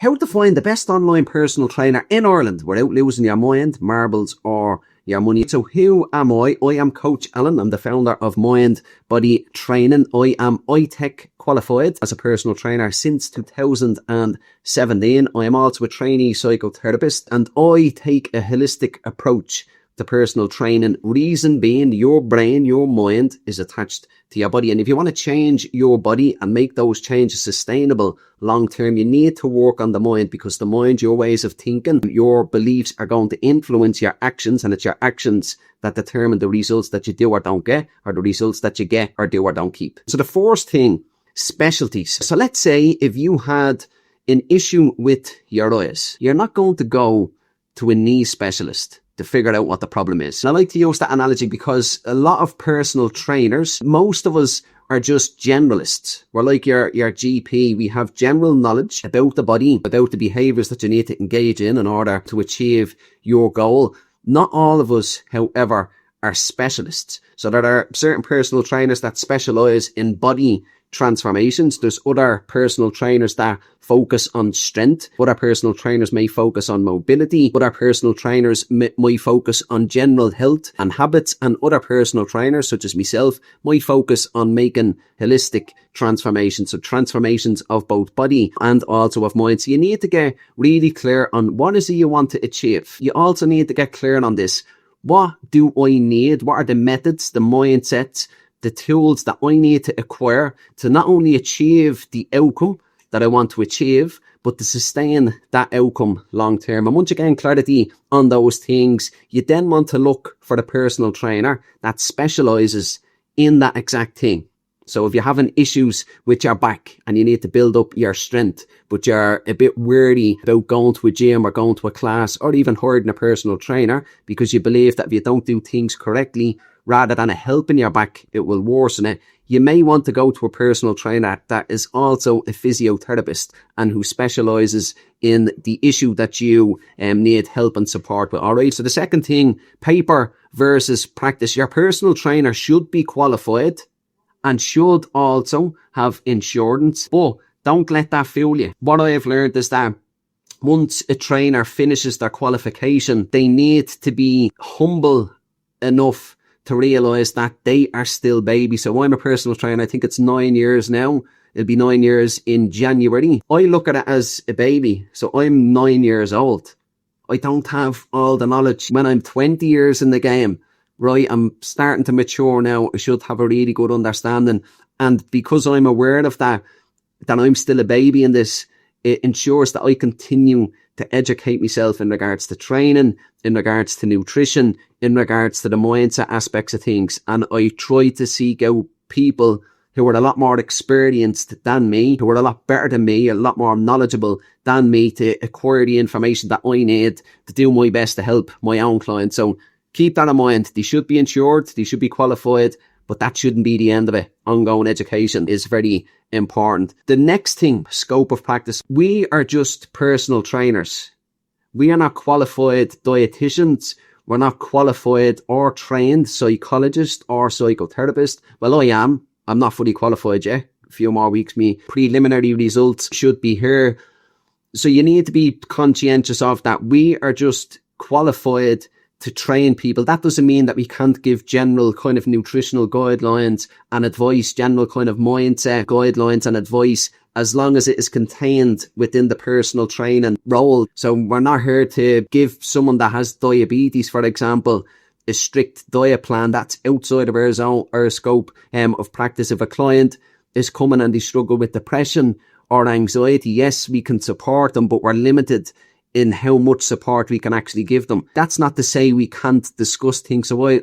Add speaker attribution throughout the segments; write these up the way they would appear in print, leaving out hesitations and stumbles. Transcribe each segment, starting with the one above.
Speaker 1: How to find the best online personal trainer in Ireland without losing your mind, marbles or your money. So who am I? I am Coach Alan. I'm the founder of Mind Body Training. I am iTech qualified as a personal trainer since 2017. I am also a trainee psychotherapist and I take a holistic approach to personal training. Reason being, your brain, your mind is attached to your body. And if you want to change your body and make those changes sustainable long term, you need to work on the mind, because the mind, your ways of thinking, your beliefs are going to influence your actions, and it's your actions that determine the results that you do or don't get, or the results that you get or do or don't keep. So the first thing, specialties. So let's say if you had an issue with your eyes, you're not going to go to a knee specialist to figure out what the problem is. And I like to use that analogy because a lot of personal trainers, most of us are just generalists. We're like your GP. We have general knowledge about the body, about the behaviors that you need to engage in order to achieve your goal. Not all of us, however, are specialists. So there are certain personal trainers that specialize in body transformations. There's other personal trainers that focus on strength. Other personal trainers may focus on mobility. Other personal trainers might focus on general health and habits. And other personal trainers, such as myself, might focus on making holistic transformations. So transformations of both body and also of mind. So you need to get really clear on what is it you want to achieve. You also need to get clear on this. What do I need? What are the methods, the mindsets, the tools that I need to acquire to not only achieve the outcome that I want to achieve, but to sustain that outcome long term? And once you gain clarity on those things, you then want to look for the personal trainer that specializes in that exact thing. So if you're having issues with your back and you need to build up your strength, but you're a bit wary about going to a gym or going to a class or even hiring a personal trainer because you believe that if you don't do things correctly, rather than helping your back, it will worsen it, you may want to go to a personal trainer that is also a physiotherapist and who specializes in the issue that you need help and support with. All right. So the second thing, paper versus practice. Your personal trainer should be qualified and should also have insurance, but don't let that fool you. What I have learned is that once a trainer finishes their qualification, they need to be humble enough to realize that they are still babies. So I'm a personal trainer. I think it's 9 years now. It'll be 9 years in January. I look at it as a baby. So I'm 9 years old. I don't have all the knowledge. When I'm 20 years in the game, right, I'm starting to mature now. I should have a really good understanding. And because I'm aware of that I'm still a baby in this, it ensures that I continue to educate myself in regards to training, in regards to nutrition, in regards to the mindset aspects of things. And I try to seek out people who are a lot more experienced than me, who are a lot better than me, a lot more knowledgeable than me, to acquire the information that I need to do my best to help my own clients. So keep that in mind. They should be insured, they should be qualified, but that shouldn't be the end of it. Ongoing education is very important. The next thing, scope of practice. We are just personal trainers. We are not qualified dietitians. We're not qualified or trained psychologists or psychotherapists. Well, I am. I'm not fully qualified yet. A few more weeks, me preliminary results should be here. So you need to be conscientious of that. We are just qualified to train people. That doesn't mean that we can't give general kind of nutritional guidelines and advice, general kind of mindset guidelines and advice, as long as it is contained within the personal training role. So we're not here to give someone that has diabetes, for example, a strict diet plan. That's outside of our scope of practice. If a client is coming and they struggle with depression or anxiety, yes, we can support them, but we're limited in how much support we can actually give them. That's not to say we can't discuss things. So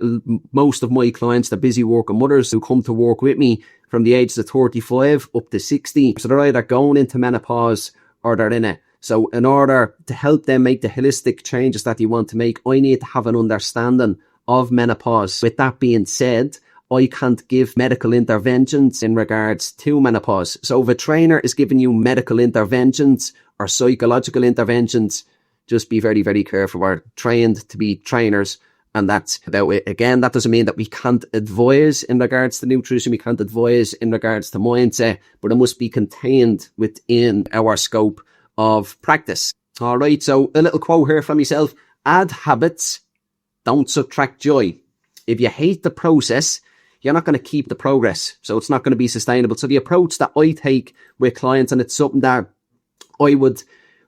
Speaker 1: most of my clients, they're busy working mothers who come to work with me from the ages of 35 up to 60. So they're either going into menopause or they're in it. So in order to help them make the holistic changes that they want to make, I need to have an understanding of menopause. With that being said, I can't give medical interventions in regards to menopause. So if a trainer is giving you medical interventions or psychological interventions, just be very, very careful. We're trained to be trainers, and that's about it. Again, that doesn't mean that we can't advise in regards to nutrition, we can't advise in regards to mindset, but it must be contained within our scope of practice. All right, so a little quote here from myself: add habits, don't subtract joy. If you hate the process, you're not going to keep the progress. So it's not going to be sustainable. So the approach that I take with clients, and it's something that I would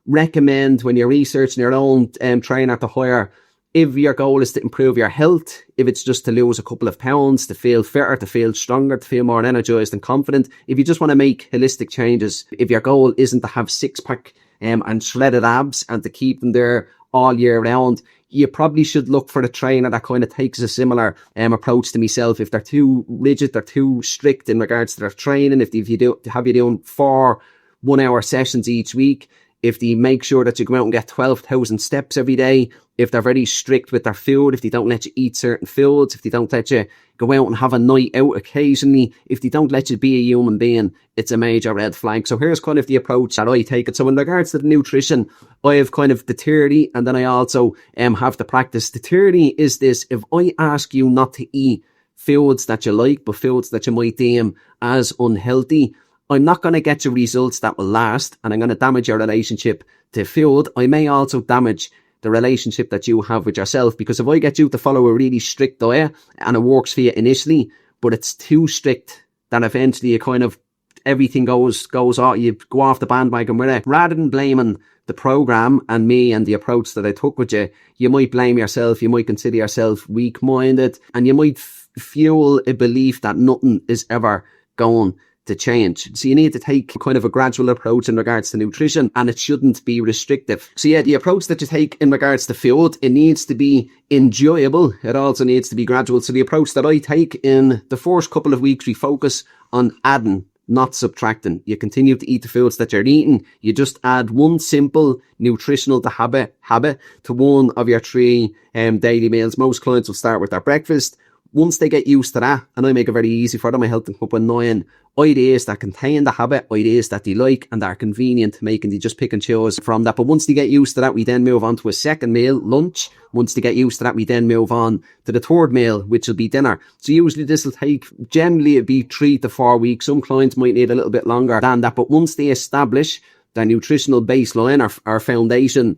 Speaker 1: recommend when you're researching your own trainer to hire, if your goal is to improve your health, if it's just to lose a couple of pounds, to feel fitter, to feel stronger, to feel more energized and confident, if you just want to make holistic changes, if your goal isn't to have six-pack and shredded abs and to keep them there all year round, you probably should look for a trainer that kind of takes a similar approach to myself. If they're too rigid, they're too strict in regards to their training, if you doing 4 1-hour sessions each week, if they make sure that you go out and get 12,000 steps every day, if they're very strict with their food, if they don't let you eat certain foods, if they don't let you go out and have a night out occasionally, if they don't let you be a human being, it's a major red flag. So here's kind of the approach that I take it. So in regards to the nutrition, I have kind of the theory, and then I also have the practice. The theory is this: if I ask you not to eat foods that you like, but foods that you might deem as unhealthy, I'm not going to get you results that will last, and I'm going to damage your relationship to food. I may also damage the relationship that you have with yourself, because if I get you to follow a really strict diet and it works for you initially, but it's too strict, then eventually you kind of, everything goes off, you go off the bandwagon with it. Rather than blaming the program and me and the approach that I took with you, you might blame yourself, you might consider yourself weak-minded, and you might fuel a belief that nothing is ever going to change. So you need to take kind of a gradual approach in regards to nutrition, and it shouldn't be restrictive. So yeah, the approach that you take in regards to food, it needs to be enjoyable. It also needs to be gradual. So the approach that I take, in the first couple of weeks, we focus on adding, not subtracting. You continue to eat the foods that you're eating. You just add one simple nutritional habit to one of your 3 daily meals. Most clients will start with their breakfast. Once they get used to that, and I make it very easy for them, I help them come up with 9 ideas that contain the habit, ideas that they like and that are convenient to make, and they just pick and choose from that. But once they get used to that, we then move on to a second meal, lunch. Once they get used to that, we then move on to the third meal, which will be dinner. So usually this will take, generally it'll be 3 to 4 weeks. Some clients might need a little bit longer than that, but once they establish their nutritional baseline or foundation,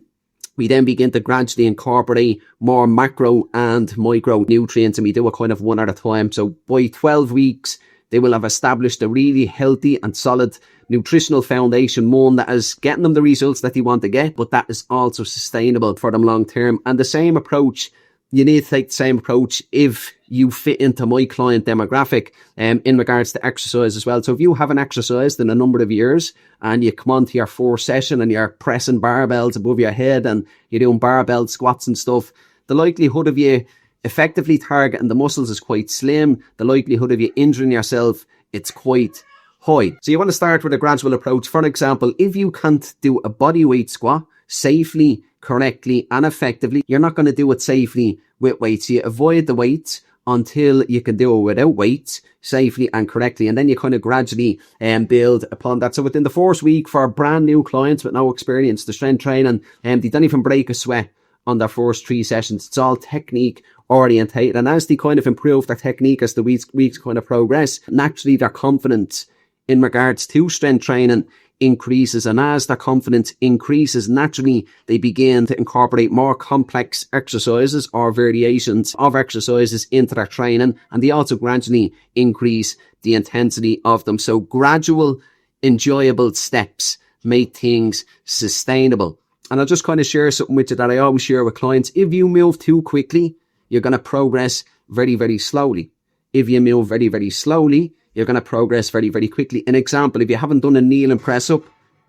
Speaker 1: we then begin to gradually incorporate more macro and micro nutrients, and we do it kind of one at a time. So by 12 weeks, they will have established a really healthy and solid nutritional foundation, one that is getting them the results that they want to get, but that is also sustainable for them long term. And the same approach, you need to take the same approach if you fit into my client demographic in regards to exercise as well. So if you haven't exercised in a number of years and you come on to your 4th session and you're pressing barbells above your head and you're doing barbell squats and stuff, the likelihood of you effectively targeting the muscles is quite slim. The likelihood of you injuring yourself, it's quite high. So you want to start with a gradual approach. For example, if you can't do a bodyweight squat safely, correctly and effectively, you're not going to do it safely with weights. You avoid the weights until you can do it without weights safely and correctly, and then you kind of gradually build upon that. So within the first week, for brand new clients with no experience, the strength training, they don't even break a sweat on their first 3 sessions. It's all technique orientated, and as they kind of improve their technique as the weeks kind of progress, naturally their confidence in regards to strength training increases, and as their confidence increases, naturally they begin to incorporate more complex exercises or variations of exercises into their training, and they also gradually increase the intensity of them. So gradual, enjoyable steps make things sustainable. And I'll just kind of share something with you that I always share with clients. If you move too quickly, you're going to progress very, very slowly. If you move very, very slowly, you're going to progress very, very quickly. An example, if you haven't done a kneel and press up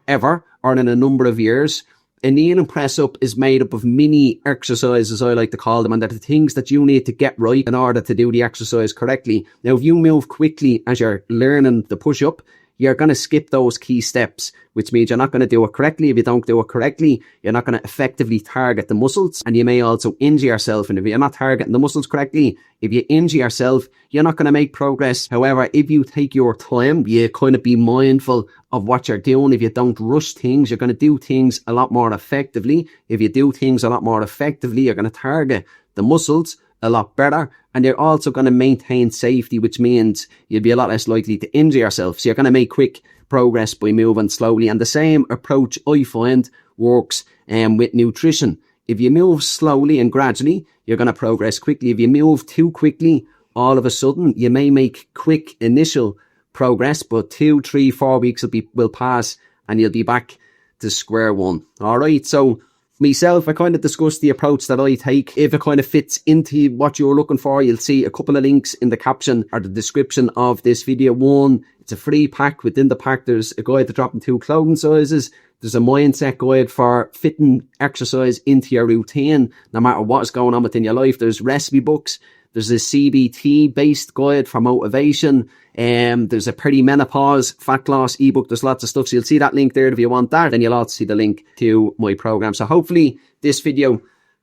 Speaker 1: ever, or in a number of years, a kneel and press up is made up of mini exercises, I like to call them, and they're the things that you need to get right in order to do the exercise correctly. Now, if you move quickly as you're learning the push up, you're going to skip those key steps, which means you're not going to do it correctly. If you don't do it correctly, you're not going to effectively target the muscles, and you may also injure yourself. And if you're not targeting the muscles correctly, if you injure yourself, you're not going to make progress. However, if you take your time, you kind of be mindful of what you're doing. If you don't rush things, you're going to do things a lot more effectively. If you do things a lot more effectively, you're going to target the muscles a lot better, and you're also going to maintain safety, which means you'll be a lot less likely to injure yourself. So you're going to make quick progress by moving slowly. And the same approach I find works with nutrition. If you move slowly and gradually, you're going to progress quickly. If you move too quickly, all of a sudden, you may make quick initial progress, but 2, 3, 4 weeks will pass and you'll be back to square one. All right. So myself, I kind of discussed the approach that I take. If it kind of fits into what you're looking for, you'll see a couple of links in the caption or the description of this video. One, it's a free pack. Within the pack, there's a guide to dropping 2 clothing sizes. There's a mindset guide for fitting exercise into your routine, no matter what's going on within your life. There's recipe books. There's a CBT-based guide for motivation. There's a perimenopause fat loss ebook. There's lots of stuff. So you'll see that link there if you want that. Then you'll also see the link to my program. So hopefully this video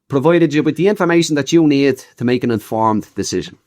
Speaker 1: provided you with the information that you need to make an informed decision.